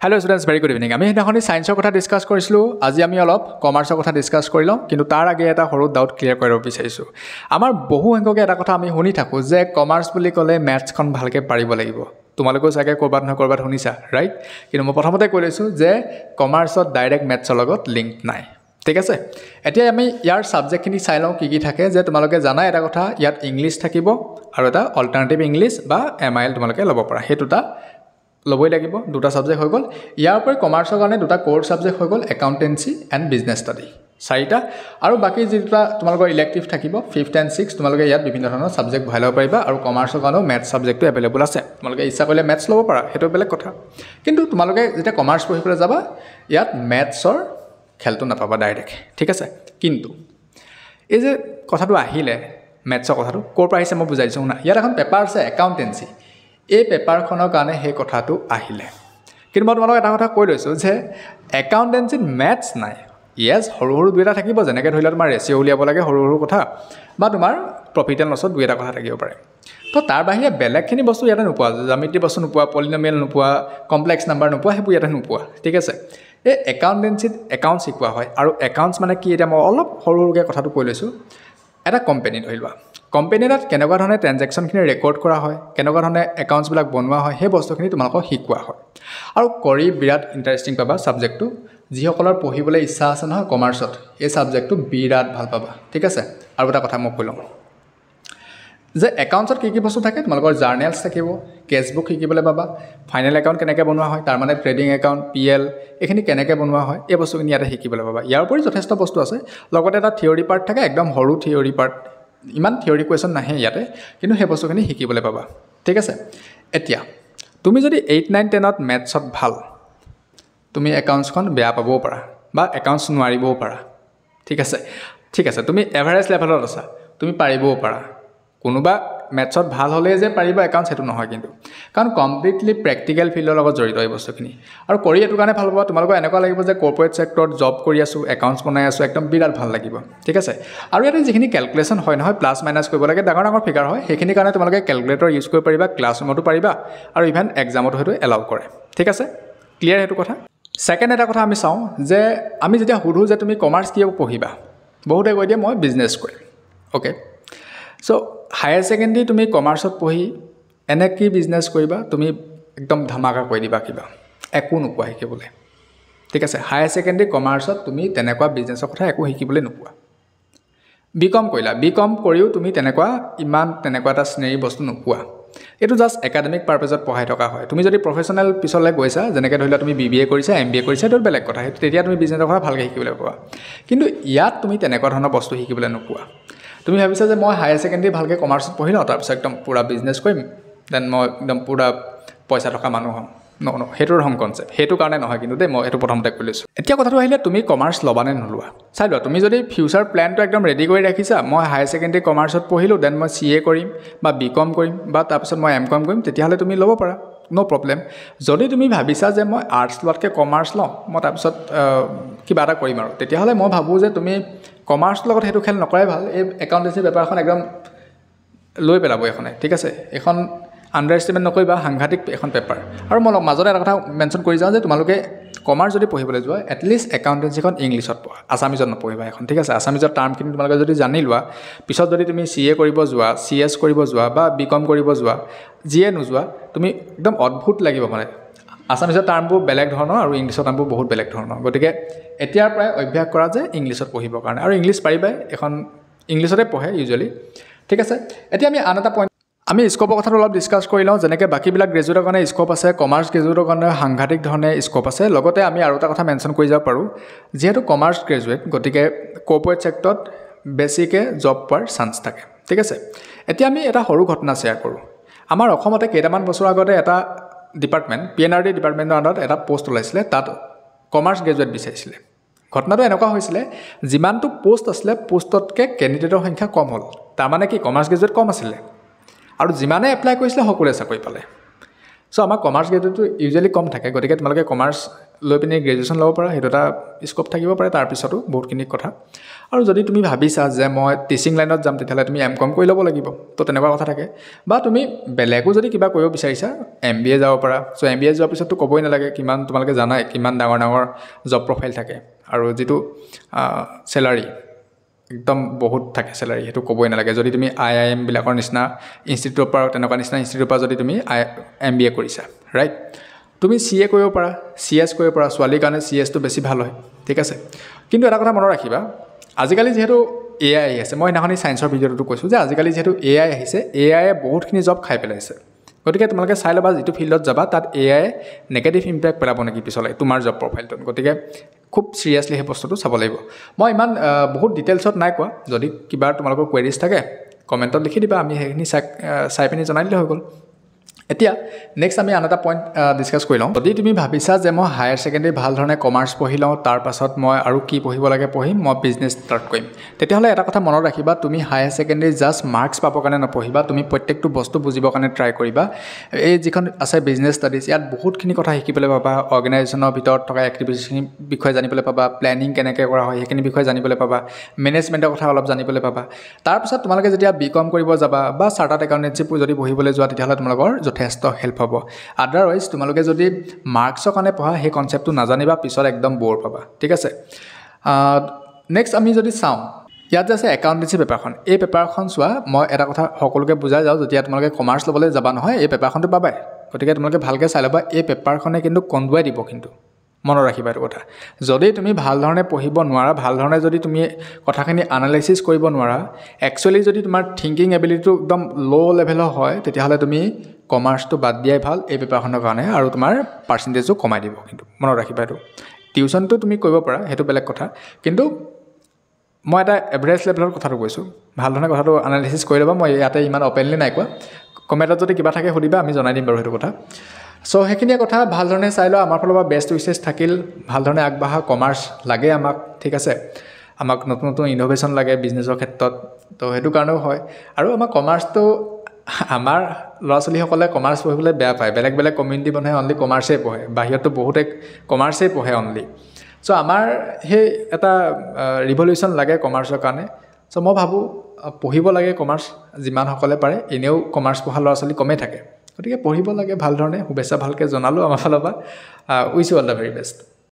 Hello students, very good evening. আমি হেদিনাখনি সায়েন্সৰ কথা discuss কৰিছিলো আজি আমি অলপ কমাৰ্চৰ কথা ডিসকাস কৰিলো কিন্তু তাৰ আগে এটা সৰু ডাউট ক্লিয়াৰ কৰিব বিচাৰিছো আমাৰ বহু সংখ্যকে এটা কথা আমি শুনি থাকো যে কমাৰ্চ বুলি ক'লে ম্যাথছখন ভালকে পাৰিব লাগিব তোমালোকো চাগে কৰবাত নহয় কৰবাত শুনিছা ৰাইট কিন্তু মই প্ৰথমতে কৈ লৈছো যে কমাৰ্চত ডাইৰেক্ট ম্যাথছৰ লগত লিংক নাই ঠিক আছে এতিয়া আমি ইয়াৰ সাবজেক্টখিনি চাই লওঁ কি কি থাকে যে তোমালোকে জানা এটা কথা ইয়াত ইংলিশ থাকিব আৰু এটা অল্টাৰনেটিভ ইংলিশ বা এমআইএল তোমালোকে ল'ব পাৰা হেতুটা লবই লাগিব দুটা সাবজেক্ট হৈ গল ইয়াৰ উপৰি কমাৰ্চৰ কাৰণে দুটা কোৰ সাবজেক্ট হৈ গল একাউন্টেন্সি এণ্ড বিজনেস ষ্টাডি চাৰিটা আৰু বাকি যেটা তোমালোকৰ ইলেক্টিভ থাকিব 5th and 6th তোমালোকে ইয়াত বিভিন্ন ধৰণৰ সাবজেক্ট ভৰাই ল'ব পাৰিবা আৰু কমাৰ্চৰ কাৰণেও ম্যাথ সাবজেক্টটো এভেইলেবল আছে তোমালোকে ইচ্ছা কৰিলে ম্যাথছ ল'ব পাৰা হেতু বেলেগ কথা কিন্তু তোমালোকে যেতিয়া কমাৰ্চ পঢ়িবলৈ যাবা ইয়াত ম্যাথছৰ খেলটো নাপাবা ডাইৰেক্ট ঠিক আছে কিন্তু এই যে কথাটো আহিলে ম্যাথছৰ কথাটো কোৰ পৰা আহিছে মই বুজাইছো না ইয়াত এখন পেপাৰ আছে একাউন্টেন্সি এই পেপাৰখনৰ কাৰণে হে কথাটো আহিলে কিন্তু মই তোমালোকক এটা কথা কৈ লৈছো যে একাউন্টেন্সিত ম্যাথছ নাই ইয়েস সৰু সৰু দুটা থাকিব যেনেকৈ ধৰিলা তোমাৰ ৰেচিও উলিয়াব লাগে সৰু সৰু কথা বা তোমাৰ প্ৰফিট এণ্ড লছত দুটা কথা থাকিব পাৰে তো তাৰ বাহিৰে বেলেগখিনি বস্তু ইয়াতে নোপোৱা জ্যামিতি বস্তু নোপোৱা পলিনোমিয়েল নোপোৱা কমপ্লেক্স নাম্বাৰ নোপোৱা হেবু ইয়াতে নোপোৱা ঠিক আছে এই একাউন্টেন্সিত একাউন্টছ শিকোৱা হয় আৰু একাউন্টছ মানে কি এটা মই অলপ সৰু সৰুকৈ কথাটো কৈ লৈছো এটা কোম্পানী ধৰিলোৱা কোম্পানীত কেনেকুৱা ধৰণে ট্ৰানজেকশনখিনি ৰেকৰ্ড কৰা হয় কেনেকুৱা ধৰণে একাউন্টছ বিলাক বনোৱা হয় সেই বস্তুখিনি তোমালোকক শিকোৱা হয় আৰু কৰি বিৰাট ইন্টাৰেষ্টিং পাবা সাবজেক্টটো যিসকলৰ পঢ়িবলৈ ইচ্ছা আছে নহয় কমাৰ্চত এই সাবজেক্টটো বিৰাট ভাল পাবা ঠিক আছে আৰু এটা কথা মই কলো যে একাউন্টছত কি কি বস্তু থাকে তোমালোকৰ জাৰ্নেলছ থাকিব কেছবুক শিকিবলৈ পাবা ফাইনেল একাউন্ট কেনেকৈ বনোৱা হয় তাৰ মানে ট্ৰেডিং একাউন্ট পিএল এখিনি কেনেকৈ বনোৱা হয় এই বস্তুখিনি ইয়াতে শিকিবলৈ পাবা ইয়াৰ উপৰি যথেষ্ট বস্তু আছে লগতে এটা থিওৰি পাৰ্ট থাকে একদম সৰু থিওৰি পাৰ্ট ইমান থিওৰি কোৱেশ্চন নাহে ইয়াতে কিন্তু সেই বস্তুখিনি শিকিবলৈ পাবা ঠিক আছে এতিয়া তুমি যদি 8 9 10ত ম্যাথছত ভাল তুমি একাউন্টছখন বেয়া পাবও পাৰা বা একাউন্টছ নোৱাৰিবও পাৰা ঠিক আছে তুমি এভাৰেজ লেভেলত আছা তুমি পাৰিবও পাৰা কোনোবা ম্যাথছত ভাল হলে যে পাৰিবা একাউন্টছ হেতু নহয় কিন্তু কাৰণ কমপ্লিটলি প্ৰ্যাকটিক্যাল ফিল্ডৰ লগত জড়িত এই বস্তুখিনি আৰু কৰি এটো কাৰণে ভাল পাবা তোমালোকৰ এনেকুৱা লাগিব যে কৰ্পোৰেট সেক্টৰত জব কৰি আছো একাউন্টছ বনাই আছো একদম বিৰাট ভাল লাগিব ঠিক আছে আৰু ইয়াতে যিখিনি ক্যালকুলেশন হয় নহয় প্লাস মাইনাস কৰিব লাগে ডাঙৰ ডাঙৰ ফিগাৰ হয় সেইখিনি কাৰণে তোমালোকে ক্যালকুলেটৰ ইউজ কৰিব পাৰিবা ক্লাছৰুমতো পাৰিবা আৰু ইভেন এক্সামতো হেতু এলাউ কৰে ঠিক আছে ক্লিয়াৰ হেতু কথা সেকেন্ড এটা কথা আমি চাও যে আমি যেতিয়া হুধু যে তুমি কমাৰ্চ কিয় পঢ়িবা বহুতে কৈ দিয়ে মই বিজনেস কৰিম ওকে সো হায়াৰ সেকেন্ডাৰী তুমি কমাৰ্চত পঢ়ি এনে কি বিজনেস কৰিবা তুমি একদম ধামাকা কৈ দিবা কিবা একো নোপোৱা শিকিবলৈ ঠিক আছে হায়াৰ সেকেন্ডাৰী কমাৰ্চত তুমি তেনেকুৱা বিজনেসৰ কথা একো শিকিবলৈ নোপোৱা বিকম কৰিলা বিকম কৰিও তুমি তেনেকুৱা এটা স্নেৰী বস্তু নোপোৱা এটো জাস্ট একাডেমিক পাৰপাজত পঢ়াই থকা হয় তুমি যদি প্ৰফেশনাল পিছলৈ গৈছা যেনেকৈ ধৰিলা তুমি বিবিএ কৰিছা এমবিএ কৰিছা তো বেলেগ কথা তেতিয়া তুমি বিজনেসৰ কথা ভালকৈ শিকিবলৈ পাবা কিন্তু ইয়াত তুমি তেনেকুৱা ধৰণৰ বস্তু শিকিবলৈ নোপোৱা তুমি ভাবিছা যে মই হায়াৰ সেকেন্ডাৰী ভালকৈ কমাৰ্চত পঢ়ি লওঁ তাৰপিছত একদম পুৰা বিজনেস কৰিম দেন মই একদম পুৰা পইচা থকা মানুহ হ'ম নো হেতুৰ ৰং কনসেপ্ট হেতু কাৰণে নহয় কিন্তু দে মই এটো প্ৰথমতে কৈ লৈছো এতিয়া কথাটো আহিলে তুমি কমাৰ্চ লবানে নলৱা চাই লোৱা তুমি যদি ফিউচাৰ প্ল্যানটো একদম ৰেডি কৰি ৰাখিছা মই হায়াৰ সেকেন্ডাৰী কমাৰ্চত পঢ়িলো দেন মই সিএ কৰিম বা বিকম কৰিম বা তাৰপিছত মই এমকম কৰিম তেতিয়াহলে তুমি ল'ব পাৰা নো প্ৰবলেম যদি তুমি ভাবিছা যে মই আৰ্টছ লোৱাতকৈ কমাৰ্চ লওঁ মই তাৰপিছত কিবা এটা কৰিম আৰু তেতিয়াহলে মই ভাবো যে তুমি কমাৰ্চ লগত হেতু খেল নকৰাই ভাল এই একাউন্টেন্সি পেপাৰখন একদম লৈ পেলাব এখনে ঠিক আছে এখন আন্ডাৰষ্টেটমেন্ট নকৰিবা সাংঘাতিক এখন পেপাৰ আৰু মই মাজতে এটা কথা মেনশন কৰি যাওঁ যে তোমালোকে কমাৰ্চ যদি পঢ়িবলৈ যোৱা এটলিষ্ট একাউন্টেন্সিখন ইংলিছত পঢ়া আসামিজত নপঢ়িবা এখন ঠিক আছে আসামিজত টাৰ্মখিনি তোমালোকে যদি জানি লোৱা পিছত যদি তুমি সিএ কৰিব যোৱা সিএস কৰিব যোৱা বা বিকম কৰিব যোৱা জিএ নোযোৱা তুমি একদম অদ্ভুত লাগিব মানে আসামিজৰ টাৰ্মবোৰ বেলেগ ধৰণৰ আৰু ইংলিছৰ টাৰ্মবোৰ বহুত বেলেগ ধৰণৰ গতিকে এতিয়াৰ প্ৰায় অভ্যাস কৰা যে ইংলিছত পঢ়িবৰ কাৰণে আৰু ইংলিছ পাৰিবাই এখন ইংলিছতে পঢ়ে ইউজুৱেলি ঠিক আছে এতিয়া আমি আন এটা পইণ্ট আমি স্কোপৰ কথাটো অলপ ডিসকাস কৰি লওঁ যেনেকৈ বাকিবিলাক গ্ৰেজুৱেটৰ কাৰণে স্কোপ আছে কমাৰ্চ গ্ৰেজুৱেটৰ কাৰণে সাংঘাতিক ধৰণে স্কোপ আছে লগতে আমি আৰু এটা কথা মেনশন কৰি যাব পাৰোঁ যেহেতু কমাৰ্চ গ্ৰেজুৱেট গতিকে কৰ্পোৰেট সেক্টৰত বেছিকৈ জব পোৱাৰ চান্স থাকে ঠিক আছে এতিয়া আমি এটা সৰু ঘটনা শ্বেয়াৰ কৰোঁ আমাৰ অসমতে কেইটামান বছৰ আগতে এটা ডিপাৰ্টমেণ্ট পিএনআৰডি ডিপাৰ্টমেণ্টৰ আণ্ডাৰত এটা পোষ্ট ওলাইছিলে তাত কমাৰ্চ গ্ৰেজুৱেট বিচাৰিছিলে ঘটনাটো এনেকুৱা হৈছিলে যিমানটো পোষ্ট আছিলে পোষ্টতকৈ কেণ্ডিডেটৰ সংখ্যা কম হ'ল তাৰ মানে কি কমাৰ্চ গ্ৰেজুৱেট কম আছিলে আৰু যিমানে এপ্লাই কৰিছিলে সকলোৱে চাকৰি পালে চ' আমাৰ কমাৰ্চ গ্ৰেজুৱেটটো ইউজুৱেলি কম থাকে গতিকে তোমালোকে কমাৰ্চ লৈ পিনে গ্ৰেজুৱেশ্যন ল'ব পাৰা সেইটো এটা স্ক'প থাকিব পাৰে তাৰপিছতো বহুতখিনি কথা আৰু যদি তুমি ভাবিছা যে মই টিচিং লাইনত যাম তেতিয়াহ'লে তুমি M.Com কৰি ল'ব লাগিব তো তেনেকুৱা কথা থাকে বা তুমি বেলেগো যদি কিবা কৰিব বিচাৰিছা MBA যাব পাৰা চ' MBA যোৱাৰ পিছততো ক'বই নালাগে কিমান তোমালোকে জানাই কিমান ডাঙৰ ডাঙৰ জব প্ৰফাইল থাকে আৰু যিটো চেলাৰী একদম বহুত থাকে চেলাৰী সেইটো ক'বই নালাগে যদি তুমি IIM বিলাকৰ নিচিনা ইনষ্টিটিউটৰ পৰা তেনেকুৱা নিচিনা ইনষ্টিটিউটৰ পৰা যদি তুমি MBA কৰিছা ৰাইট তুমি CA কৰিব পাৰা CS কৰিব পাৰা ছোৱালীৰ কাৰণে CS টো বেছি ভাল হয় ঠিক আছে কিন্তু এটা কথা মনত ৰাখিবা আজিকালি যেহেতু AI আহি আছে মই সেইদিনাখনি ছায়েন্সৰ ভিডিঅ'টো কৈছোঁ যে আজিকালি যেহেতু AI আহিছে AI বহুতখিনি জব খাই পেলাইছে গতিকে তোমালোকে চাই ল'বা যিটো ফিল্ডত যাবা তাত AI নেগেটিভ ইম্পেক্ট পেলাব নেকি পিছলৈ তোমাৰ জব প্ৰফাইলটোত গতিকে খুব চিৰিয়াছলি সেই বস্তুটো চাব লাগিব মই ইমান বহুত ডিটেইলছত নাই কোৱা যদি কিবা তোমালোকৰ কুৱেৰিজ থাকে কমেণ্টত লিখি দিবা আমি সেইখিনি চাই পিনি জনাই দিলে হৈ গ'ল এতিয়া নেক্সট আমি আন এটা পইণ্ট ডিছকাছ কৰি লওঁ যদি তুমি ভাবিছা যে মই হায়াৰ ছেকেণ্ডেৰী ভাল ধৰণে কমাৰ্চ পঢ়ি লওঁ তাৰ পাছত মই আৰু কি পঢ়িব লাগে পঢ়িম মই বিজনেছ ষ্টাৰ্ট কৰিম তেতিয়াহ'লে এটা কথা মনত ৰাখিবা তুমি হায়াৰ ছেকেণ্ডেৰী জাষ্ট মাৰ্কছ পাবৰ কাৰণে নপঢ়িবা তুমি প্ৰত্যেকটো বস্তু বুজিবৰ কাৰণে ট্ৰাই কৰিবা এই যিখন আছে বিজনেছ ষ্টাডিজ ইয়াত বহুতখিনি কথা শিকিবলৈ পাবা অৰ্গেনাইজেশ্যনৰ ভিতৰত থকা এক্টিভিটিছখিনি বিষয়ে জানিবলৈ পাবা প্লেনিং কেনেকৈ কৰা হয় সেইখিনি বিষয়ে জানিবলৈ পাবা মেনেজমেণ্টৰ কথা অলপ জানিবলৈ পাবা তাৰপিছত তোমালোকে যেতিয়া B.Com কৰিব যাবা বা চাৰ্টাৰ্ড একাউণ্টেঞ্চি যদি পঢ়িবলৈ যোৱা তেতিয়াহ'লে তোমালোকৰ যথেষ্ট হেল্প হ'ব আদাৰৱাইজ তোমালোকে যদি মাৰ্কছৰ কাৰণে পঢ়া সেই কনচেপ্টটো নাজানিবা পিছত একদম ব'ৰ পাবা ঠিক আছে নেক্সট আমি যদি চাওঁ ইয়াত যে আছে একাউণ্টেঞ্চি পেপাৰখন এই পেপাৰখন চোৱা মই এটা কথা সকলোকে বুজাই যাওঁ যেতিয়া তোমালোকে কমাৰ্চ ল'বলৈ যাবা নহয় এই পেপাৰখনটো পাবাই গতিকে তোমালোকে ভালকৈ চাই ল'বা এই পেপাৰখনে কিন্তু কন্দুৱাই দিব কিন্তু মনত ৰাখিবা এইটো কথা যদি তুমি ভাল ধৰণে পঢ়িব নোৱাৰা ভাল ধৰণে যদি তুমি কথাখিনি এনালাইচিছ কৰিব নোৱাৰা একচুৱেলি যদি তোমাৰ থিংকিং এবিলিটিটো একদম ল' লেভেলৰ হয় তেতিয়াহ'লে তুমি কমাৰ্চটো বাদ দিয়াই ভাল এই পেপাৰখনৰ কাৰণে আৰু তোমাৰ পাৰ্চেণ্টেজো কমাই দিব কিন্তু মনত ৰাখিবা এইটো টিউশ্যনটো তুমি কৰিব পাৰা সেইটো বেলেগ কথা কিন্তু মই এটা এভাৰেজ লেভেলৰ কথাটো কৈছোঁ ভাল ধৰণে কথাটো এনালাইচিছ কৰি ল'বা মই ইয়াতে ইমান অপেনলি নাই কোৱা কমেণ্টত যদি কিবা থাকে সুধিবা আমি জনাই দিম বাৰু সেইটো কথা চ' সেইখিনিয়ে কথা ভাল ধৰণে চাই লোৱা আমাৰ ফালৰ পৰা বেষ্ট উইচেছ থাকিল ভাল ধৰণে আগবাঢ়া কমাৰ্চ লাগে আমাক ঠিক আছে আমাক নতুন নতুন ইন'ভেশ্যন লাগে বিজনেছৰ ক্ষেত্ৰত তো সেইটো কাৰণেও হয় আৰু আমাৰ কমাৰ্চটো আমাৰ ল'ৰা ছোৱালীসকলে কমাৰ্চ পঢ়িবলৈ বেয়া পায় বেলেগ বেলেগ কমিউনিটি মানুহে অনলি কমাৰ্চেই পঢ়ে বাহিৰততো বহুতে কমাৰ্চেই পঢ়ে অনলি চ' আমাৰ সেই এটা ৰিভলিউশ্যন লাগে কমাৰ্চৰ কাৰণে চ' মই ভাবোঁ পঢ়িব লাগে কমাৰ্চ যিমানসকলে পাৰে এনেও কমাৰ্চ পঢ়া ল'ৰা ছোৱালী কমেই থাকে গতিকে পঢ়িব লাগে ভাল ধৰণে শুভেচ্ছা ভালকৈ জনালোঁ আমাৰ ফালৰ পৰা wish you all the very best